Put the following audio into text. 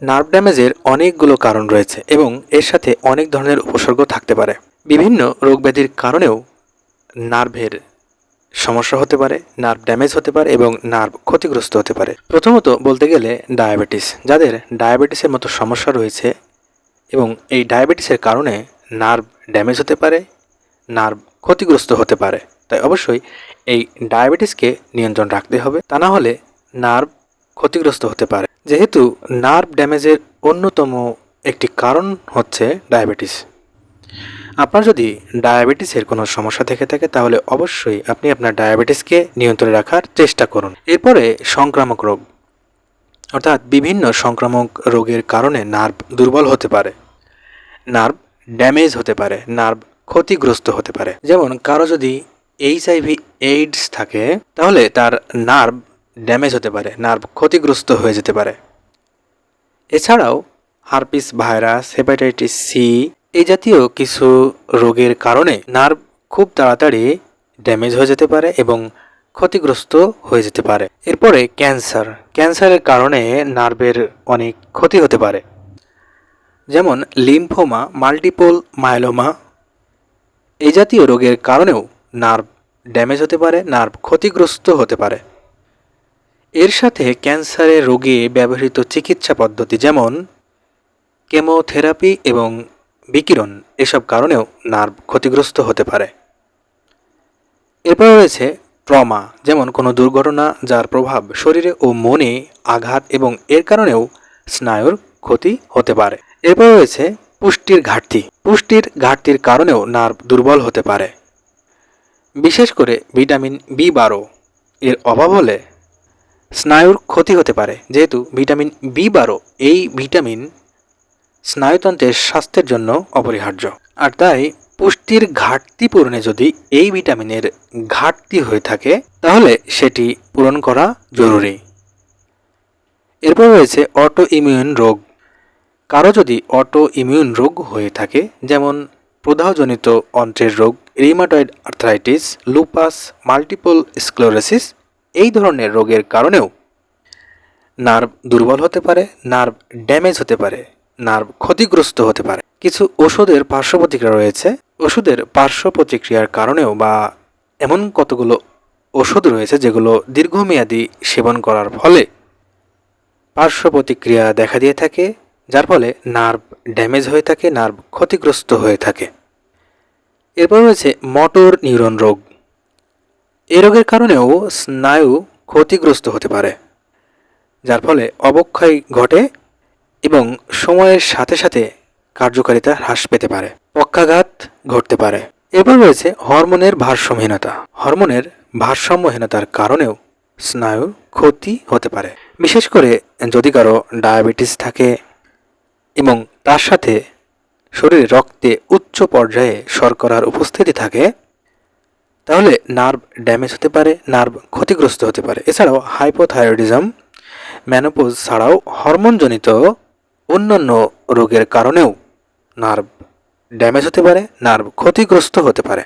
Nerve ড্যামেজের অনেকগুলো কারণ রয়েছে এবং এর সাথে অনেক ধরনের উপসর্গ থাকতে পারে। বিভিন্ন রোগব্যাধির কারণেও নার্ভের সমস্যা হতে পারে, নার্ভ ড্যামেজ হতে পারে এবং নার্ভ ক্ষতিগ্রস্ত হতে পারে। প্রথমত বলতে গেলে ডায়াবেটিস, যাদের ডায়াবেটিসের মতো সমস্যা রয়েছে এবং এই ডায়াবেটিসের কারণে নার্ভ ড্যামেজ হতে পারে, নার্ভ ক্ষতিগ্রস্ত হতে পারে। তাই অবশ্যই এই ডায়াবেটিসকে নিয়ন্ত্রণ রাখতে হবে, তা না হলে নার্ভ ক্ষতিগ্রস্ত হতে পারে। যেহেতু নার্ভ ড্যামেজের অন্যতম একটি কারণ হচ্ছে ডায়াবেটিস। আপনার যদি ডায়াবেটিসের কোনো সমস্যা থেকে থাকে তাহলে অবশ্যই আপনি আপনার ডায়াবেটিসকে নিয়ন্ত্রণে রাখার চেষ্টা করুন। এরপরে সংক্রামক রোগ, অর্থাৎ বিভিন্ন সংক্রামক রোগের কারণে নার্ভ দুর্বল হতে পারে, নার্ভ ড্যামেজ হতে পারে, নার্ভ ক্ষতিগ্রস্ত হতে পারে। যেমন কারো যদি এইচআইভি এইডস থাকে তাহলে তার নার্ভ ড্যামেজ হতে পারে, নার্ভ ক্ষতিগ্রস্ত হয়ে যেতে পারে। এছাড়াও হার্পিস ভাইরাস, হেপাটাইটিস সি এই জাতীয় কিছু রোগের কারণে নার্ভ খুব তাড়াতাড়ি ড্যামেজ হয়ে যেতে পারে এবং ক্ষতিগ্রস্ত হয়ে যেতে পারে। এরপরে ক্যান্সারের কারণে নার্ভের অনেক ক্ষতি হতে পারে। যেমন লিম্ফোমা, মাল্টিপল মায়োলোমা এই জাতীয় রোগের কারণেও নার্ভ ড্যামেজ হতে পারে, নার্ভ ক্ষতিগ্রস্ত হতে পারে। এর সাথে ক্যান্সারের রোগে ব্যবহৃত চিকিৎসা পদ্ধতি যেমন কেমোথেরাপি এবং বিকিরণ এসব কারণেও নার্ভ ক্ষতিগ্রস্ত হতে পারে। এরপর রয়েছে ট্রমা, যেমন কোনো দুর্ঘটনা যার প্রভাব শরীরে ও মনে আঘাত এবং এর কারণেও স্নায়ুর ক্ষতি হতে পারে। এরপর রয়েছে পুষ্টির ঘাটতির কারণেও নার্ভ দুর্বল হতে পারে। বিশেষ করে ভিটামিন বি12 এর অভাব হলে স্নায়ুর ক্ষতি হতে পারে। যেহেতু ভিটামিন বি12 এই ভিটামিন স্নায়ুতন্ত্রের স্বাস্থ্যের জন্য অপরিহার্য, আর তাই পুষ্টির ঘাটতি পূরণে যদি এই ভিটামিনের ঘাটতি হয়ে থাকে তাহলে সেটি পূরণ করা জরুরি। এরপর রয়েছে অটো ইমিউন রোগ। কারো যদি অটো ইমিউন রোগ হয়ে থাকে, যেমন প্রদাহজনিত অন্ত্রের রোগ, rheumatoid arthritis, lupus, multiple sclerosis এই ধরনের রোগের কারণেও নার্ভ দুর্বল হতে পারে, নার্ভ ড্যামেজ হতে পারে, নার্ভ ক্ষতিগ্রস্ত হতে পারে। কিছু ওষুধের পার্শ্ব প্রতিক্রিয়া রয়েছে। ওষুধের পার্শ্ব প্রতিক্রিয়ার কারণেও বা এমন কতগুলো ওষুধ রয়েছে যেগুলো দীর্ঘমেয়াদী সেবন করার ফলে পার্শ্ব প্রতিক্রিয়া দেখা দিয়ে থাকে, যার ফলে নার্ভ ড্যামেজ হয়ে থাকে, নার্ভ ক্ষতিগ্রস্ত হয়ে থাকে। এরপর রয়েছে মোটর নিউরন রোগ। এই রোগের কারণেও স্নায়ু ক্ষতিগ্রস্ত হতে পারে, যার ফলে অবক্ষয় ঘটে এবং সময়ের সাথে সাথে কার্যকারিতা হ্রাস পেতে পারে, পক্ষাঘাত ঘটতে পারে। এরপর রয়েছে হরমোনের ভারসাম্যহীনতা। হরমোনের ভারসাম্যহীনতার কারণেও স্নায়ুর ক্ষতি হতে পারে। বিশেষ করে যদি কারো ডায়াবেটিস থাকে এবং তার সাথে শরীরে রক্তে উচ্চ পর্যায়ে শর্করার উপস্থিতি থাকে তাহলে নার্ভ ড্যামেজ হতে পারে, নার্ভ ক্ষতিগ্রস্ত হতে পারে। এছাড়াও হাইপোথাইরয়েডিজম, মেনোপজ ছাড়াও হরমোনজনিত অন্যান্য রোগের কারণেও নার্ভ ড্যামেজ হতে পারে, নার্ভ ক্ষতিগ্রস্ত হতে পারে।